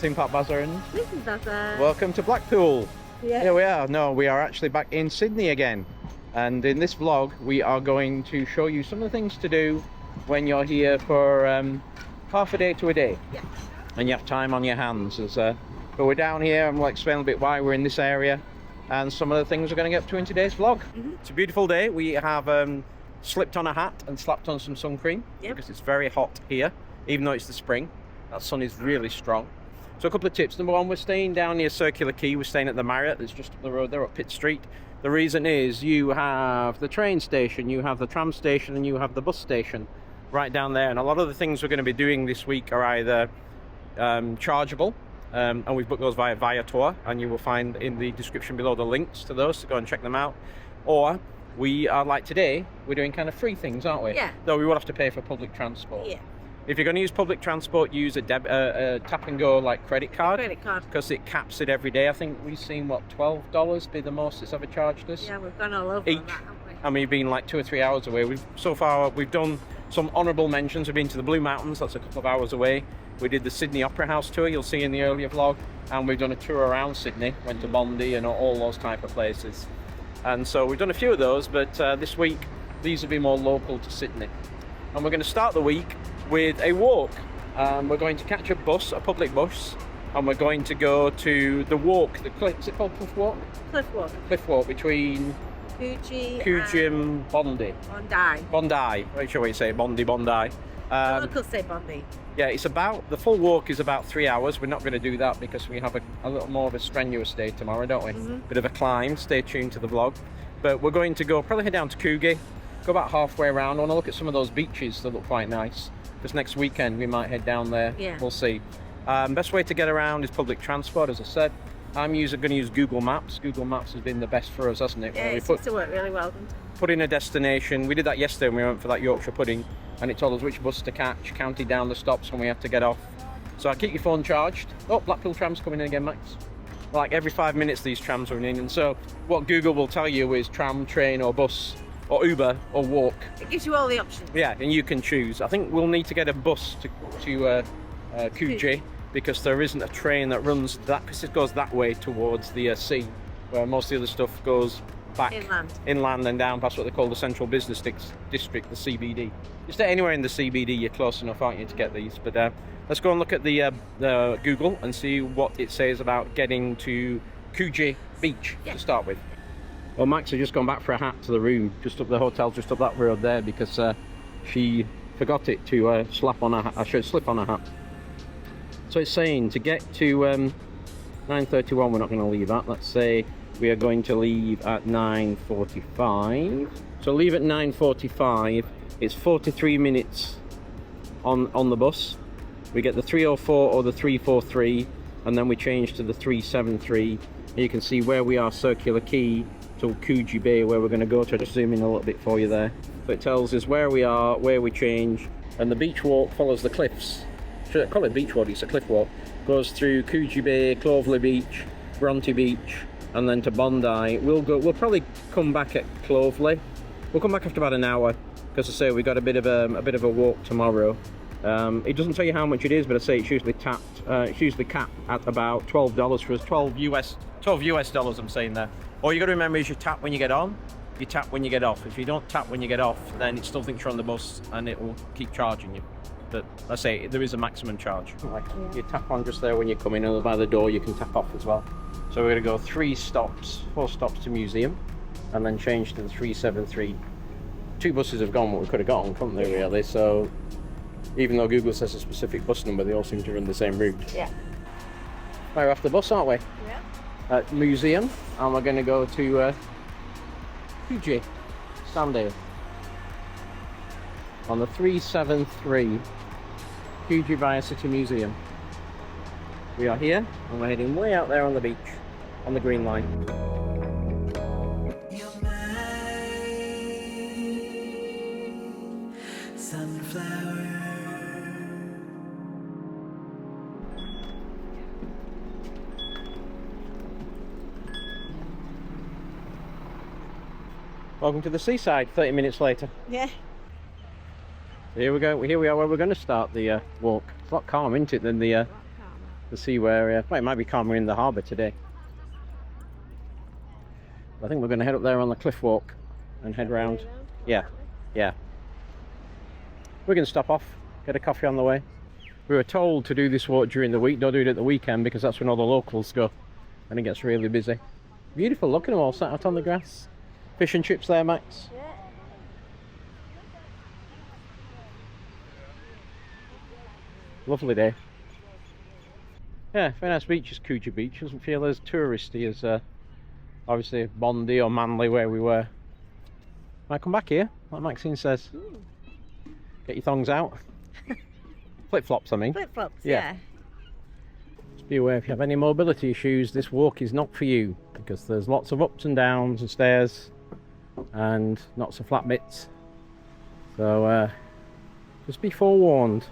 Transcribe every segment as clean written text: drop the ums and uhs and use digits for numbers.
Team Pat Bazza and This is Bazza. welcome to Blackpool. Yeah. Here we are. No, we are actually back in Sydney again. And in this vlog, we are going to show you some of the things to do when you're here for half a day to a day. Yeah. And you have time on your hands. But we're down here and we'll explain a bit why we're in this area and some of the things we're going to get up to in today's vlog. It's a beautiful day. We have slipped on a hat and slapped on some sun cream because it's very hot here, even though it's the spring. That sun is really strong. So a couple of tips. Number one, we're staying down near Circular Quay. We're staying at the Marriott that's just up the road there, up Pitt Street. The reason is you have the train station, you have the tram station, and you have the bus station right down there. And a lot of the things we're going to be doing this week are either chargeable, and we've booked those via Viator, and you will find in the description below the links to those to go and check them out. Or we are, like today, we're doing kind of free things, aren't we? Yeah. Though we will have to pay for public transport. Yeah. If you're going to use public transport, use a tap and go like credit card. Credit card. Because it caps it every day. I think we've seen, what, $12 be the most it's ever charged us? Yeah, we've gone all over each. on that, haven't we? And we've been like 2 or 3 hours away. So far we've done some honourable mentions. We've been to the Blue Mountains, that's a couple of hours away. We did the Sydney Opera House tour, you'll see in the earlier vlog. And we've done a tour around Sydney, went to Bondi and all those type of places. And so we've done a few of those, but this week these will be more local to Sydney. And we're going to start the week with a walk. We're going to catch a bus, a public bus, and we're going to go to the walk, the cliff, is it called Cliff Walk? Cliff Walk. Cliff Walk between Coogee and Bondi. Bondi. Bondi, I'm sure what you say, Bondi. Locals say Bondi. Yeah, it's about, the full walk is about 3 hours. We're not going to do that because we have a little more of a strenuous day tomorrow, don't we? Bit of a climb, stay tuned to the vlog. But we're going to go, probably head down to Coogee, go about halfway around. I want to look at some of those beaches that look quite nice. Because next weekend we might head down there. Yeah. We'll see. Best way to get around is public transport, as I said. I'm going to use Google Maps. Google Maps has been the best for us, hasn't it? Yeah, it seems to work really well. Put in a destination. We did that yesterday when we went for that Yorkshire pudding, and it told us which bus to catch, counted down the stops when we had to get off. So I keep your phone charged. Oh, Blackpool tram's coming in again, Max. Like every 5 minutes these trams are in, and so what Google will tell you is tram, train or bus or Uber or walk. It gives you all the options. Yeah, and you can choose. I think we'll need to get a bus to Coogee because there isn't a train that runs that, because it goes that way towards the sea, where most of the other stuff goes back inland and down past what they call the Central Business District, the CBD. Just anywhere in the CBD, you're close enough, aren't you, to get these? But let's go and look at the Google and see what it says about getting to Coogee Beach to start with. Well, Max has just gone back for a hat to the room, just up the hotel, just up that road there, because she forgot it to slip on a hat. So it's saying to get to 9:31, we're not going to leave at. Let's say we are going to leave at 9:45. So leave at 9:45. It's 43 minutes on the bus. We get the 304 or the 343, and then we change to the 373. And you can see where we are, Circular Quay to Coogee Bay, where we're going to go to. I'll just zoom in a little bit for you there. So it tells us where we are, where we change, and the beach walk follows the cliffs. Should I call it beach walk? It's a cliff walk. Goes through Coogee Bay, Clovelly Beach, Bronte Beach, and then to Bondi. We'll probably come back at Clovelly. We'll come back after about an hour, because I say we got a bit of a walk tomorrow. It doesn't tell you how much it is, but I say it's usually capped at about $12 for us. 12 US dollars I'm saying there. All you got to remember is you tap when you get on, you tap when you get off. If you don't tap when you get off, then it still thinks you're on the bus and it will keep charging you. But I say there is a maximum charge. You tap on just there when you come in, and by the door you can tap off as well. So we're going to go 4 stops to Museum, and then change to the 373. 2 buses have gone what we could have gotten, couldn't they, really? So even though Google says a specific bus number, they all seem to run the same route. Yeah. We're off the bus, aren't we? Yeah. At Museum, and we're going to go to Coogee, Sandale. On the 373, Coogee via City Museum. We are here, and we're heading way out there on the beach, on the Green Line. Welcome to the seaside, 30 minutes later. Yeah. Here we go, here we are where we're going to start the walk. It's a lot calmer, isn't it, than the to see where, well, it might be calmer in the harbour today. I think we're going to head up there on the cliff walk and head round. Yeah, yeah. We're going to stop off, get a coffee on the way. We were told to do this walk during the week, don't do it at the weekend because that's when all the locals go and it gets really busy. Beautiful, look at them all sat out on the grass. Fish and chips there, Max? Yeah. Lovely day. Yeah, very nice beach is Coogee Beach. Doesn't feel as touristy as obviously Bondi or Manly where we were. Might come back here, like Maxine says. Ooh. Get your thongs out. Flip-flops, I mean. Flip-flops, Yeah. yeah. Just be aware if you have any mobility issues, this walk is not for you because there's lots of ups and downs and stairs and lots of flat bits. So just be forewarned.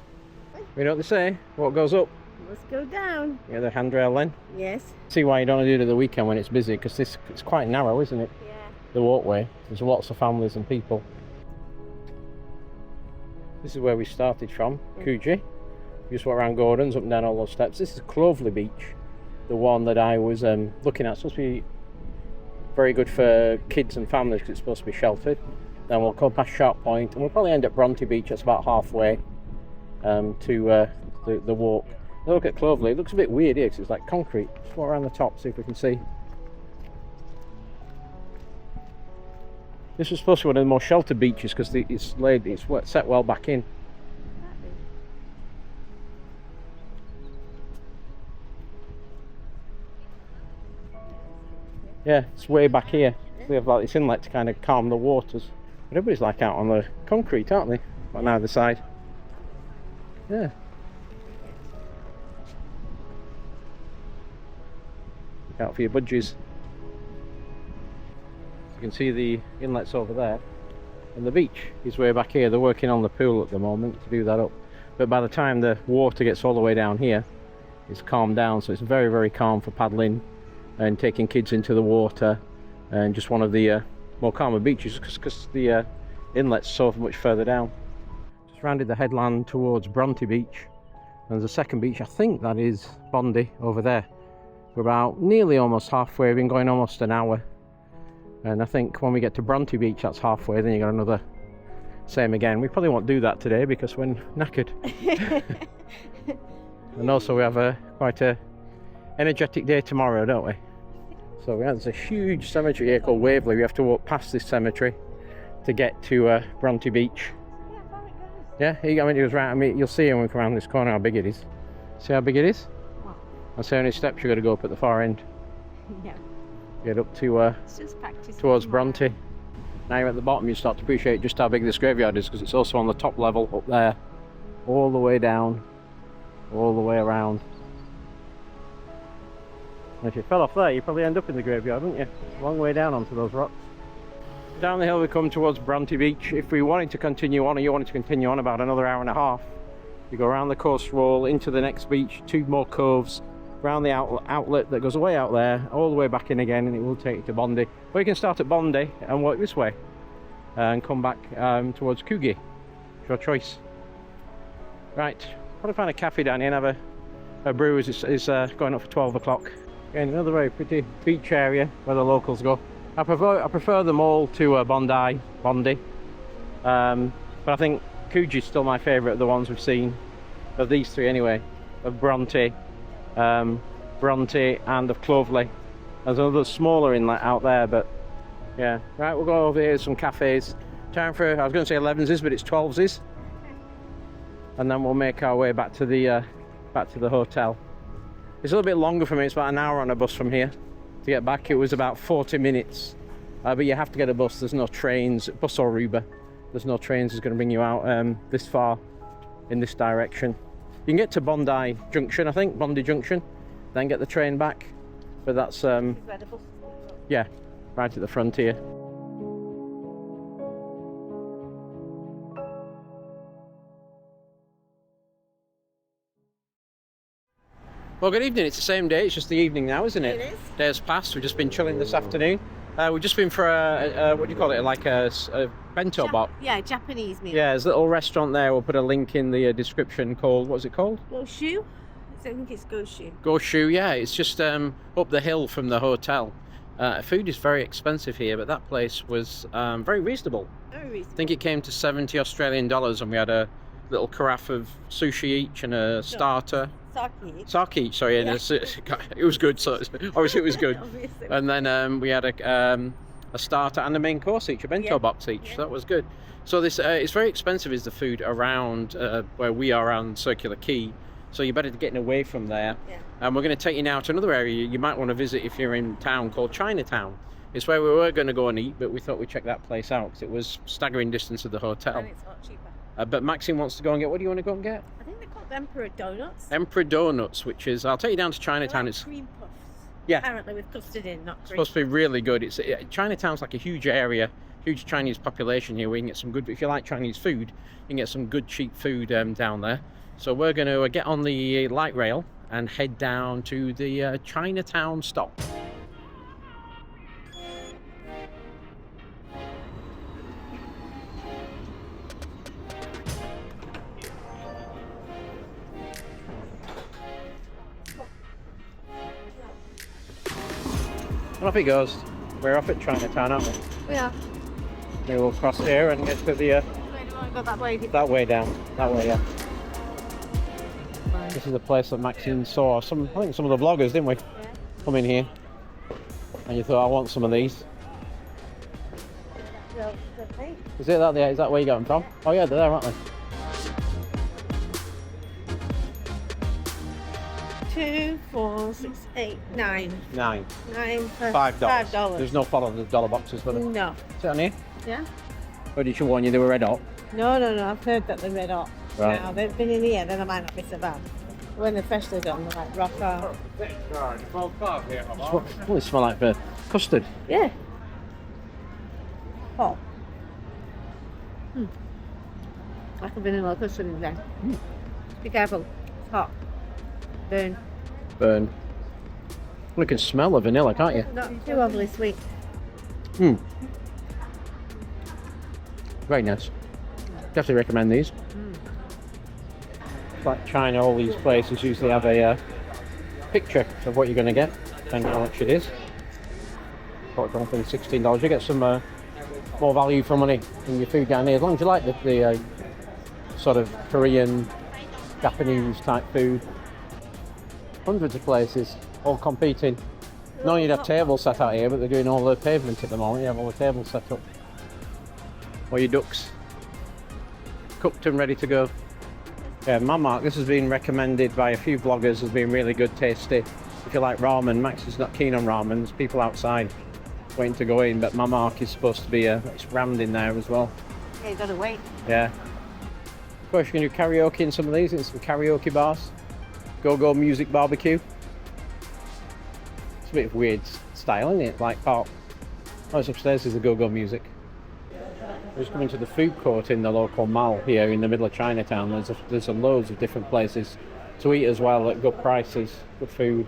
You know what they say? What goes up? Let's go down. Yeah, the handrail then. Yes. See why you don't do it at the weekend when it's busy because it's quite narrow, isn't it? Yeah. The walkway. There's lots of families and people. This is where we started from, Coogee. We just went around Gordon's, up and down all those steps. This is Clovelly Beach, the one that I was looking at. It's supposed to be very good for kids and families because it's supposed to be sheltered. Then we'll go past Sharp Point and we'll probably end at Bronte Beach. That's about halfway to the walk. Look at Clovelly. It looks a bit weird here because it's like concrete. Let's walk around the top, see if we can see. This was supposed to be one of the more sheltered beaches because it's set well back in. Yeah, it's way back here. So they have like this inlet to kind of calm the waters. But everybody's like out on the concrete, aren't they? On either side. Yeah. Look out for your budgies. You can see the inlets over there. And the beach is way back here. They're working on the pool at the moment to do that up. But by the time the water gets all the way down here, it's calmed down. So it's very, very calm for paddling and taking kids into the water. And just one of the more calmer beaches because the inlet's so much further down. Just rounded the headland towards Bronte Beach. And there's a second beach, I think that is Bondi over there. We're about nearly almost halfway. We've been going almost an hour. And I think when we get to Bronte Beach, that's halfway. Then you got another same again. We probably won't do that today because we're knackered. And also we have quite a energetic day tomorrow, don't we? So there's a huge cemetery here called Waverley. We have to walk past this cemetery to get to Bronte Beach. Yeah, I mean it was right. I mean you'll see when we come around this corner how big it is. See how big it is? Wow. And see how many steps you've got to go up at the far end. Yeah. Get up to towards Bronte. Now you're at the bottom, you start to appreciate just how big this graveyard is because it's also on the top level up there, all the way down, all the way around. And if you fell off there, you probably end up in the graveyard, wouldn't you? Yeah. Long way down onto those rocks. Down the hill we come towards Bronte Beach. If we wanted to continue on, or you wanted to continue on about another hour and a half, you go around the coast wall into the next beach, 2 more coves, around the outlet that goes way out there, all the way back in again, and it will take you to Bondi. Or you can start at Bondi and walk this way and come back towards Coogee. It's your choice. Right, probably find a cafe down here and have a brew as it's going up for 12 o'clock. Again, another very pretty beach area where the locals go. I prefer them all to Bondi. But I think Coogee's still my favourite of the ones we've seen, of these 3 anyway, of Bronte, and of Clovelly. There's another smaller inlet out there, but yeah. Right, we'll go over here to some cafes. Time for, I was going to say 11s, but it's 12s. And then we'll make our way back to the hotel. It's a little bit longer for me. It's about an hour on a bus from here to get back. It was about 40 minutes, but you have to get a bus. There's no trains, bus or Uber. There's no trains that's going to bring you out this far in this direction. You can get to Bondi Junction, I think, Bondi Junction, then get the train back. But that's yeah, right at the frontier. Well, good evening. It's the same day. It's just the evening now, isn't it? It is. Days past. We've just been chilling this afternoon. We've just been for a what do you call it? Like a bento box. Yeah, Japanese meal. Yeah, there's a little restaurant there. We'll put a link in the description called, what's it called? Well, Shoe. think it's Coogee. Coogee, yeah, it's just up the hill from the hotel. Food is very expensive here, but that place was very reasonable. Very I reasonable. think it came to 70 Australian dollars, and we had a little carafe of sushi each and a starter. Sake each, sorry, and it was good. So obviously it was good. Obviously. And then we had a starter and a main course each, a bento box each. Yeah. So that was good. So this it's very expensive is the food around where we are around Circular Quay. So you're better getting away from there. Yeah. And we're going to take you now to another area you might want to visit if you're in town called Chinatown. It's where we were going to go and eat, but we thought we'd check that place out because it was staggering distance of the hotel. And it's a lot cheaper. But Maxine wants to go and get, what do you want to go and get? I think they're called Emperor Donuts. Emperor Donuts, which is, I'll take you down to Chinatown. Like It's cream puffs. Yeah. Apparently with custard in, not cream. supposed to be really good. It's Chinatown's like a huge area, huge Chinese population here. We can get some good, if you like Chinese food, you can get some good cheap food down there. So we're going to get on the light rail and head down to the Chinatown stop. And off it goes. We're off at Chinatown, aren't we? We are. We will cross here and get to the Wait, do you want to go that way? that way down. That way, yeah. This is the place that Maxine saw. I think some of the vloggers, didn't we? Yeah. Come in here. And you thought, I want some of these. Is that where you got them from? Oh yeah, they're there, aren't they? 2, 4, 6, 8, 9. 9. 9 for $5. $5. There's no follow the dollar boxes for them. No. Is it on here? Yeah? Or did she warn you they were red hot? No. I've heard that they're red hot. Right. Now, they've been in here, then I might not be so bad. When they're freshly done, they're like rock hard. What does it smell like for custard? Yeah. Hot. Like a vanilla custard in there. Be careful. It's hot. Burn. Burn. You can smell the vanilla, can't you? Not too overly sweet. Very nice. Definitely recommend these. Like China, all these places usually have a picture of what you're going to get and how much it is. For something $16, you get some more value for money in your food down here, as long as you like the sort of Korean, Japanese type food. Hundreds of places, all competing. No, you'd have tables set out here, but they're doing all the pavement at the moment. You have all the tables set up. Or your ducks, cooked and ready to go. Yeah, Mark, this has been recommended by a few vloggers as being really good, tasty. If you like ramen, Max is not keen on ramen. There's people outside waiting to go in, but Mark is supposed to be it's rammed in there as well. Yeah, you gotta wait. Yeah. Of course, you can do karaoke in some of these, in some karaoke bars. Go-go music barbecue. It's a bit of weird style, isn't it? Like pop. Oh, it's upstairs is the go-go music. We're just coming to the food court in the local mall here in the middle of Chinatown. There's loads of different places to eat as well at good prices, good food,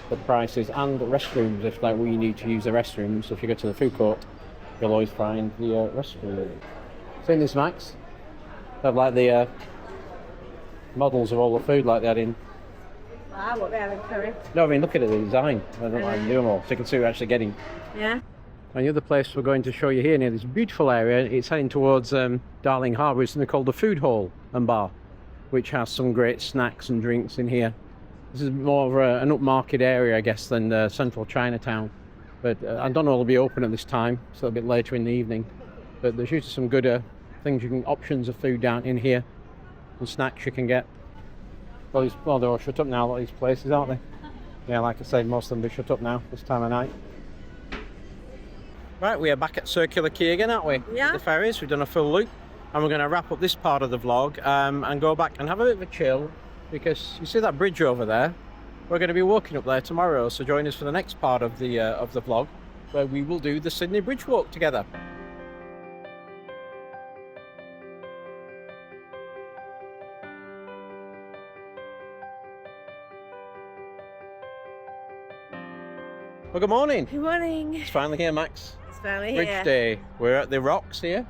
good prices, and restrooms if like we need to use the restrooms. So if you go to the food court, you'll always find the restroom. Seen this, Max? They have like the models of all the food like they had in. Ah, what they have in curry. No, I mean look at the design. I don't like do them all, so you can see what we're actually getting. Yeah. And the other place we're going to show you here near this beautiful area, it's heading towards Darling Harbour. It's something called the Food Hall and Bar, which has some great snacks and drinks in here. This is more of an upmarket area, I guess, than central Chinatown. But I don't know it'll be open at this time, so a bit later in the evening. But there's usually some good things options of food down in here, and snacks you can get. Well, they're all shut up now, a lot of these places, aren't they? Yeah, like I said, most of them are shut up now this time of night. Right, we are back at Circular Quay again, aren't we? Yeah. The ferries, we've done a full loop, and we're going to wrap up this part of the vlog and go back and have a bit of a chill, because you see that bridge over there? We're going to be walking up there tomorrow, so join us for the next part of the vlog, where we will do the Sydney Bridge walk together. Well, good morning. Good morning. It's finally here, Max. It's finally Bridge here. Day. We're at the Rocks here.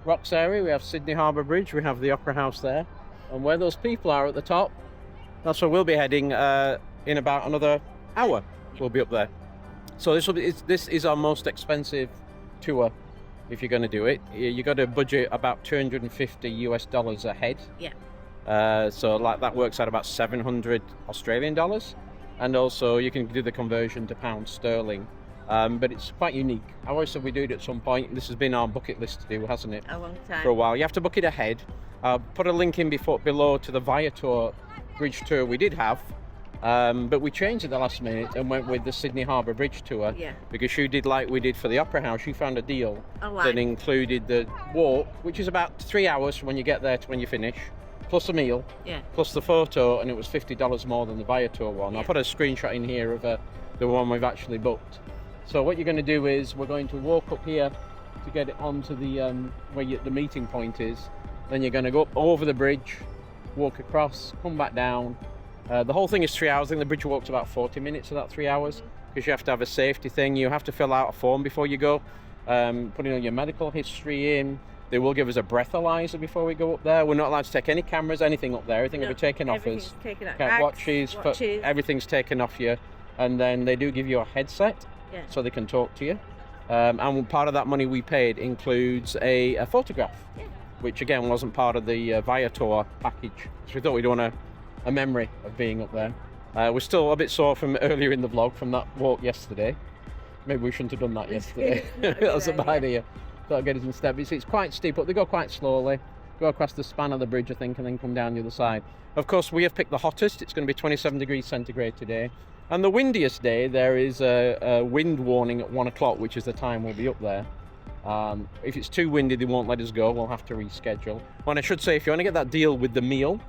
Rocks area. We have Sydney Harbour Bridge. We have the Opera House there. And where those people are at the top, That's where we'll be heading in about another hour. We'll be up there. So this is our most expensive tour. If you're going to do it, you got to budget about $250 a head. Yeah. So like that works out about 700 Australian dollars, and also you can do the conversion to pound sterling. But it's quite unique. I always said we do it at some point. This has been our bucket list to do, hasn't it? A long time. For a while. You have to book it ahead. Put a link in below to the Viator bridge tour we did have. But we changed at the last minute and went with the Sydney Harbour Bridge tour. Yeah. Because you did like we did for the Opera House. You found a deal Right. that included the walk, which is about 3 hours from when you get there to when you finish, plus a meal, Yeah. plus the photo, and it was $50 more than the Viator one. Yeah. I'll put a screenshot in here of the one we've actually booked. So what you're going to do is we're going to walk up here to get it onto the where the meeting point is. Then you're going to go up over the bridge, walk across, come back down. The whole thing is 3 hours. I think the bridge walk's about 40 minutes of that 3 hours, because you have to have a safety thing. You have to fill out a form before you go, putting all your medical history in. They will give us a breathalyzer before we go up there. We're not allowed to take any cameras, anything up there. Everything will be taken off us. Taken off. Can't watches, everything's taken off you. And then they do give you a headset, so they can talk to you. And part of that money we paid includes a photograph, which again wasn't part of the Viator package. So we thought we'd want a memory of being up there. We're still a bit sore from earlier in the vlog from that walk yesterday. Maybe we shouldn't have done that yesterday. That was a bad idea. Thought I'd get us in step. It's quite steep, but they go quite slowly. Go across the span of the bridge, I think, and then come down the other side. Of course, we have picked the hottest. It's going to be 27 degrees centigrade today. And the windiest day, there is a wind warning at 1 o'clock, which is the time we'll be up there. If it's too windy, they won't let us go. We'll have to reschedule. And I should say, if you want to get that deal with the meal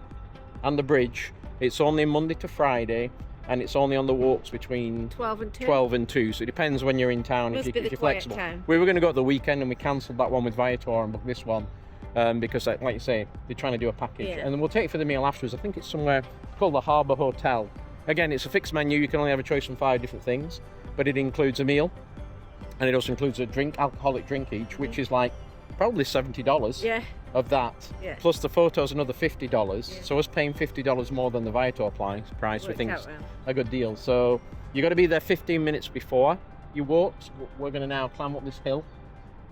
and the bridge, it's only Monday to Friday, and it's only on the walks between 12 and 2. 12 and 2. So it depends when you're in town, if you're flexible. Time. We were going to go at the weekend, and we cancelled that one with Viator and booked this one. Because, like you say, they're trying to do a package. Yeah. And then we'll take it for the meal afterwards. I think it's somewhere called the Harbour Hotel. Again, it's a fixed menu. You can only have a choice from 5 different things. But it includes a meal. And it also includes a alcoholic drink each, which is like probably $70 of that. Yeah. Plus the photos, another $50. Yeah. So us paying $50 more than the Viator price, we think is a good deal. So you got to be there 15 minutes before you walk. So we're going to now climb up this hill,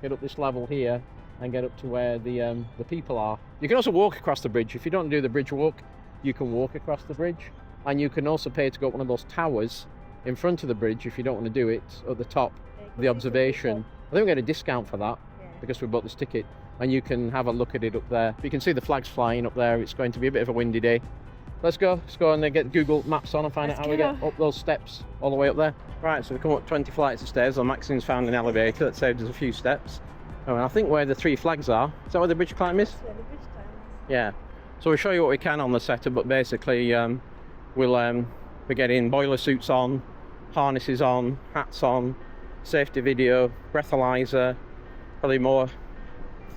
get up this level here, and get up to where the people are. You can also walk across the bridge. If you don't do the bridge walk, you can walk across the bridge, and you can also pay to go up one of those towers in front of the bridge if you don't want to do it at the top, the observation. I think we get a discount for that because we bought this ticket, and you can have a look at it up there. You can see the flags flying up there. It's going to be a bit of a windy day. Let's go and then get Google Maps on and find out how we get up those steps all the way up there. Right, so we come up 20 flights of stairs. Well, Maxine's found an elevator that saved us a few steps. Oh, and I think where the 3 flags are, is that where the bridge climb is? Yeah, the bridge climb. Yeah. So we'll show you what we can on the setup, but basically we'll be getting boiler suits on, harnesses on, hats on, safety video, breathalyzer, probably more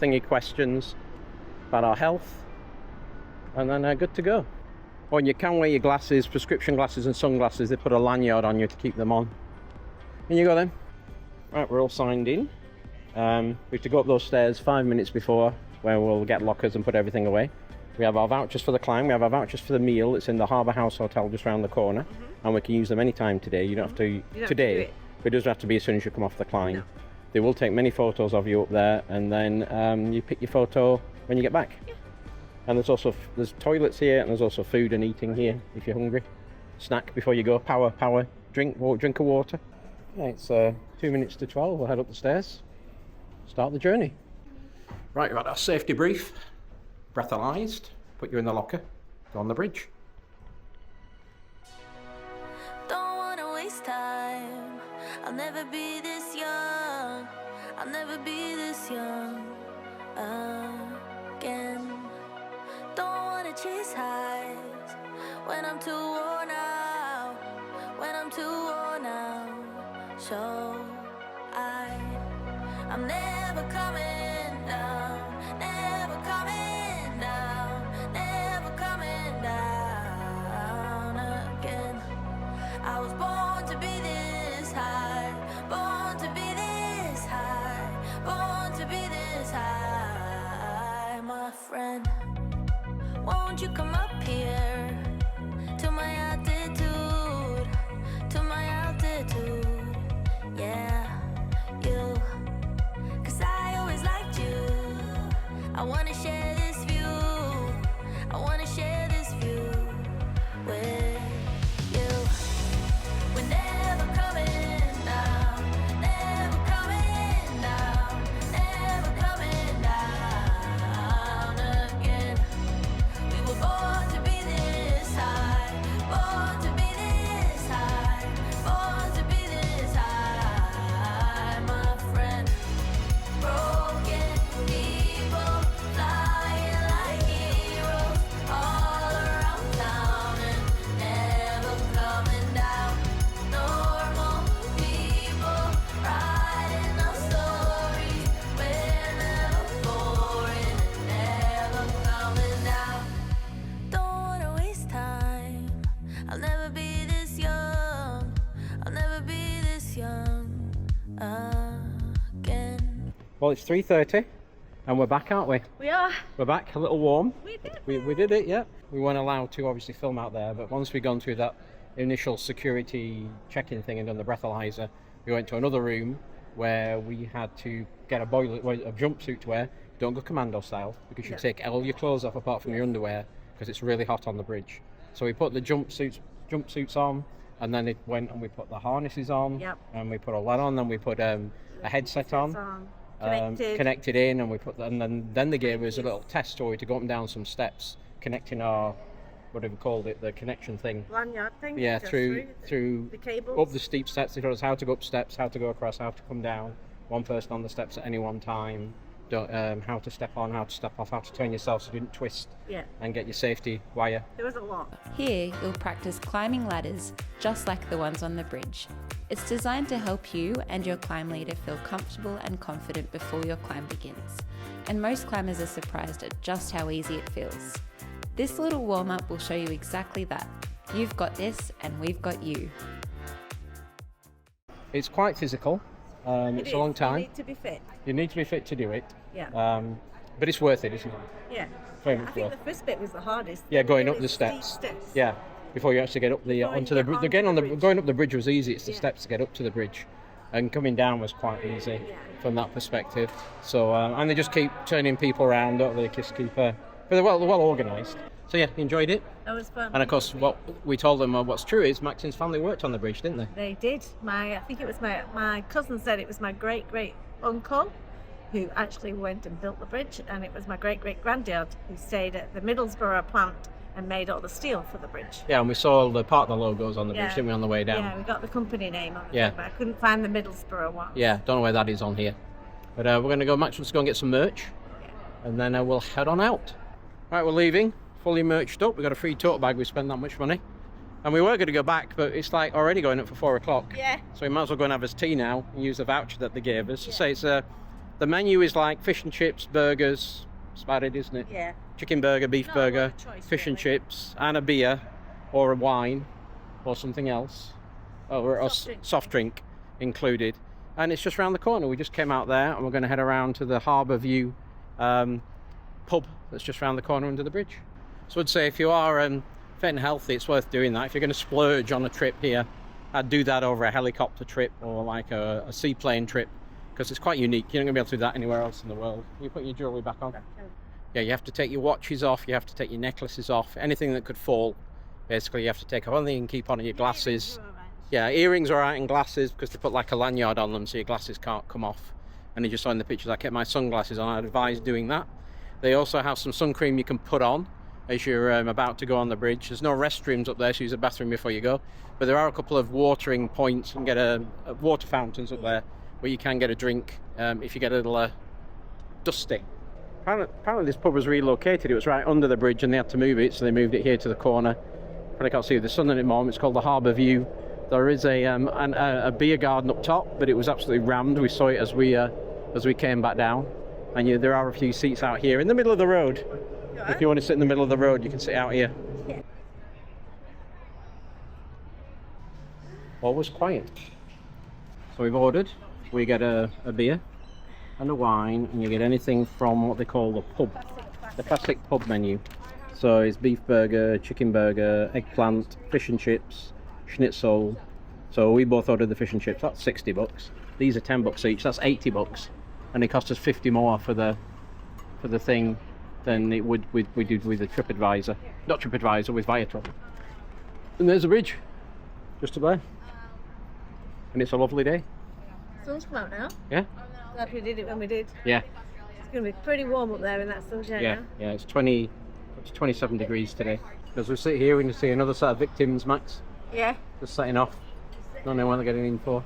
thingy questions about our health, and then good to go. Oh, and you can wear your glasses, prescription glasses and sunglasses. They put a lanyard on you to keep them on. In you go then. Right, we're all signed in. We have to go up those stairs 5 minutes before, where we'll get lockers and put everything away. We have our vouchers for the climb, we have our vouchers for the meal. It's in the Harbour House Hotel just around the corner, and we can use them anytime today. You don't have to today, but it doesn't have to be as soon as you come off the climb. No. They will take many photos of you up there, and then you pick your photo when you get back. Yeah. And there's toilets here, and there's also food and eating here if you're hungry. Snack before you go, power, drink of water. Yeah, it's 2 minutes to 12, we'll head up the stairs, start the journey. Right, we've had our safety brief, breathalyzed, put you in the locker, go on the bridge. Don't wanna waste time, I'll never be this young, I'll never be this young again. Don't wanna chase highs when I'm too worn out, so I'm never coming down, never coming down, never coming down again. I was born to be this high, born to be this high, born to be this high, my friend. Won't you come up here to I'll never be this young again. Well, it's 3:30 and we're back, aren't we? We are. We're back, a little warm. We did. We did it, yeah. We weren't allowed to obviously film out there, but once we'd gone through that initial security check-in thing and done the breathalyzer, we went to another room where we had to get a jumpsuit to wear. Don't go commando style, because you take all your clothes off apart from your underwear, because it's really hot on the bridge. So we put the jumpsuits on, and then it went and we put the harnesses on, and we put all that on, then we put a headset on. Connected in, and we put that, and then they gave us a little test story to go up and down some steps, connecting our, whatever we called it, the connection thing. Lanyard thing. Yeah, through the cables. Up the steep steps. They told us how to go up steps, how to go across, how to come down. One person on the steps at any one time. How to step on, how to step off, how to turn yourself so you didn't twist. And get your safety wire. There was a lot. Here, you'll practice climbing ladders just like the ones on the bridge. It's designed to help you and your climb leader feel comfortable and confident before your climb begins. And most climbers are surprised at just how easy it feels. This little warm-up will show you exactly that. You've got this and we've got you. It's quite physical. It's a long time. You need to be fit. You need to be fit to do it. Yeah. But it's worth it, isn't it? Yeah. Very I much think worth the first bit was the hardest. Yeah, going up Really the steps. steep steps. Yeah, before you actually get up onto the bridge. Again, going up the bridge was easy. It's the steps to get up to the bridge, and coming down was quite easy from that perspective. So, and they just keep turning people around, don't they? Just keep, but they're well organised. So yeah, enjoyed it. That was fun. And of course, what we told them, what's true is Maxon's family worked on the bridge, didn't they? They did. I think it was my cousin said it was my great uncle who actually went and built the bridge, and it was my great granddad who stayed at the Middlesbrough plant and made all the steel for the bridge. Yeah, and we saw the partner logos on the bridge, didn't we, on the way down? Yeah, we got the company name on it, Yeah. but I couldn't find the Middlesbrough one. Yeah, don't know where that is on here. But we're going to go, Max wants to go and get some merch, and then we'll head on out. Right, we're leaving, fully merched up. We've got a free tote bag, we spent that much money. And we were going to go back, but it's like already going up for 4 o'clock. Yeah. So we might as well go and have us tea now and use the voucher that they gave us. So it's the menu is like fish and chips, burgers, it's about it, isn't it? Yeah. Chicken burger, beef Not a lot burger, of choice, fish and really. chips, and a beer, or a wine, or something else, or a soft drink included. And it's just around the corner. We just came out there, and we're going to head around to the Harbour View pub that's just around the corner under the bridge. So I'd say if you are fit and healthy, it's worth doing that. If you're going to splurge on a trip here, I'd do that over a helicopter trip or like a seaplane trip, because it's quite unique. You're not going to be able to do that anywhere else in the world. You put your jewellery back on. Yeah, you have to take your watches off, you have to take your necklaces off, anything that could fall, basically you have to take off. Only you can keep on your glasses. Yeah, earrings are alright, and glasses, because they put like a lanyard on them so your glasses can't come off. And you just saw in the pictures I kept my sunglasses on. I'd advise doing that. They also have some sun cream you can put on as you're about to go on the bridge. There's no restrooms up there, so use a bathroom before you go. But there are a couple of watering points and get a water fountains up there where you can get a drink if you get a little dusty. Apparently this pub was relocated. It was right under the bridge and they had to move it, so they moved it here to the corner. Probably can't see the sun in it more. It's called the Harbour View. There is a beer garden up top, but it was absolutely rammed. We saw it as we came back down. And there are a few seats out here in the middle of the road. If you want to sit in the middle of the road, you can sit out here. Yeah. Always quiet. So we've ordered. We get a beer and a wine, and you get anything from what they call the pub, the classic pub menu. So it's beef burger, chicken burger, eggplant, fish and chips, schnitzel. So we both ordered the fish and chips. That's $60. These are $10 each. That's $80, and it cost us 50 more for the thing than it would we did with the TripAdvisor. Not TripAdvisor, with Viator. And there's the bridge, just up there. And it's a lovely day. Sun's come out now. Yeah. Glad we did it when we did. Yeah. It's going to be pretty warm up there in that sunshine Yeah. now. Yeah. It's 27 degrees today. As we sit here, we can see another set of victims, Max. Yeah. Just setting off. Don't know what they're getting in for.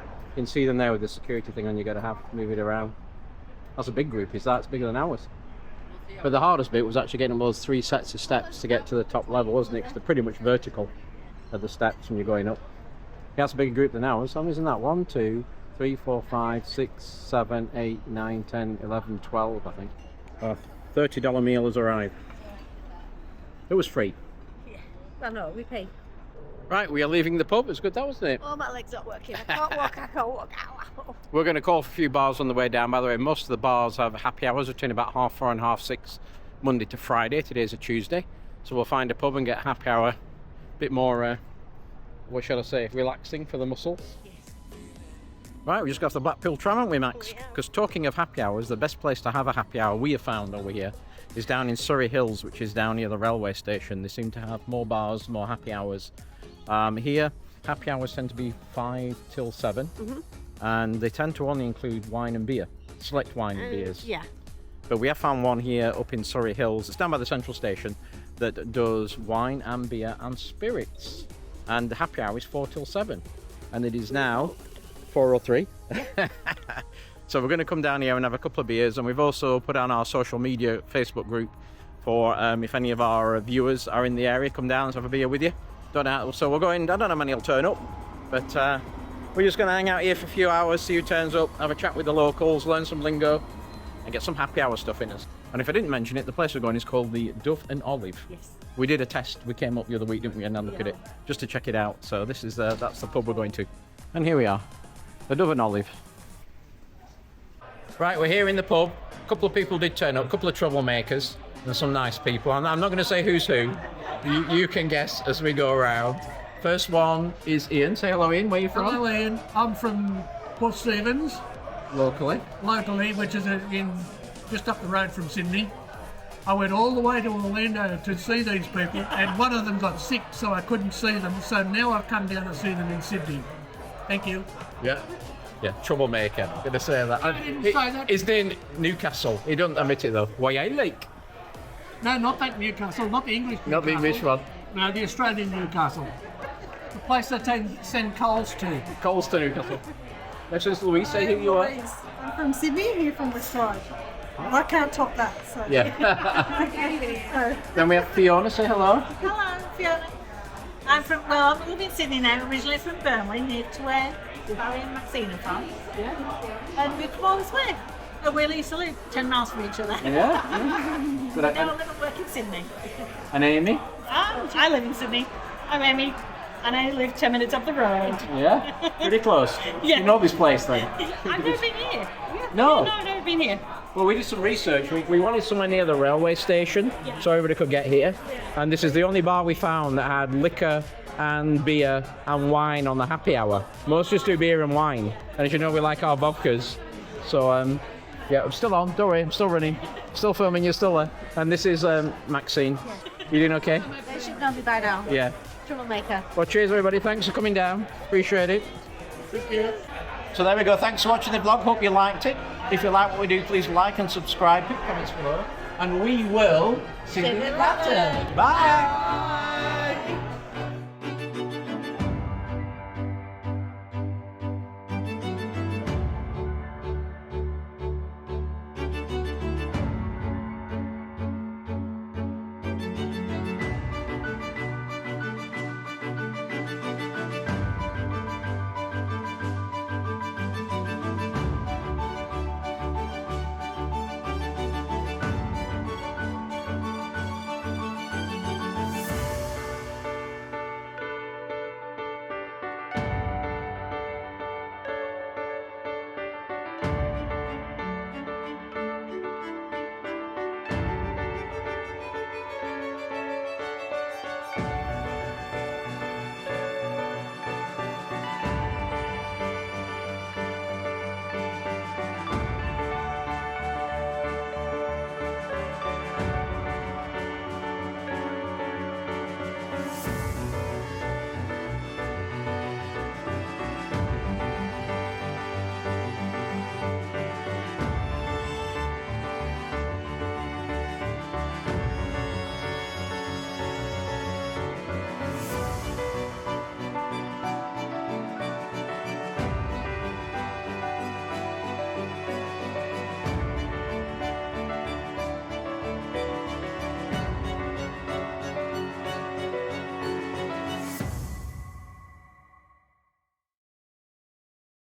You can see them there with the security thing on. You got to have move it around. That's a big group. Is that? It's bigger than ours. But the hardest bit was actually getting those 3 sets of steps to get to the top level, wasn't it? Because they're pretty much vertical at the steps when you're going up. Yeah, that's a bigger group than ours. How many is in that? 1, 2, 3, 4, 5, 6, 7, 8, 9, 10, 11, 12, I think. $30 meal has arrived. It was free. Yeah. Well, no, we pay. Right, we are leaving the pub. It's good, that wasn't it? Oh, my legs not working. I can't walk. I can't walk. Ow. We're going to call for a few bars on the way down. By the way, most of the bars have happy hours between about 4:30 and 6:30, Monday to Friday. Today's a Tuesday. So we'll find a pub and get a happy hour. A bit more, what shall I say, relaxing for the muscles. Yes. Right, we just got off the Blackpool tram, haven't we, Max? Oh, yeah. Because talking of happy hours, the best place to have a happy hour we have found over here is down in Surrey Hills, which is down near the railway station. They seem to have more bars, more happy hours. Here, happy hours tend to be 5 till 7, and they tend to only include wine and beer, select wine and beers. Yeah. But we have found one here up in Surrey Hills. It's down by the central station that does wine and beer and spirits. And the happy hour is 4 till 7, and it is now 4:03. So we're going to come down here and have a couple of beers, and we've also put on our social media Facebook group for if any of our viewers are in the area, come down and have a beer with you. Don't know, so we're going, I don't know how many will turn up, but we're just going to hang out here for a few hours, see who turns up, have a chat with the locals, learn some lingo, and get some happy hour stuff in us. And if I didn't mention it, the place we're going is called the Dove and Olive. Yes. We did a test, we came up the other week, didn't we, and had a look at it, just to check it out. So this is that's the pub we're going to. And here we are, the Dove and Olive. Right, we're here in the pub. A couple of people did turn up, a couple of troublemakers, and some nice people. I'm not going to say who's who. You can guess as we go around. First one is Ian. Say hello, Ian. Where are you from? Hello, Ian. I'm from Port Stephens, Locally. which is just up the road from Sydney. I went all the way to Orlando to see these people, and one of them got sick, so I couldn't see them. So now I've come down to see them in Sydney. Thank you. Yeah. Yeah, troublemaker. I'm going to say that. I didn't say that. His name Newcastle. He doesn't admit it though. Why I like? No, not that Newcastle, not the English Newcastle. Not the English one. No, the Australian Newcastle. The place they send coals to. Coles to Newcastle. Next is Louise. Say who you are. I'm from Sydney, here from West Ryde. I can't top that, so. Yeah. So, Then we have Fiona. Say hello. Hello, Fiona. I'm living in Sydney now, originally from Burnley, near to where Barry and Maxine are from. Yeah. And we come all this way. And we used to live 10 miles from each other. Yeah. But Now I live and work in Sydney. and Amy. I live in Sydney. I'm Amy, and I live 10 minutes up the road. Yeah. Pretty close. Yeah. You know this place then. I've never been here. No. No, I've never been here. Well, we did some research. We wanted somewhere near the railway station so everybody could get here. And this is the only bar we found that had liquor and beer and wine on the happy hour. Most just do beer and wine. And as you know, we like our vodkas. So, yeah, I'm still on. Don't worry, I'm still running. Still filming, you're still there. And this is Maxine. You doing okay? They should know me by now. Yeah. Troublemaker. Well, cheers everybody. Thanks for coming down. Appreciate it. Thank you. So there we go. Thanks for watching the vlog. Hope you liked it. If you like what we do, please like and subscribe. Put comments below. And we will see you later. Bye.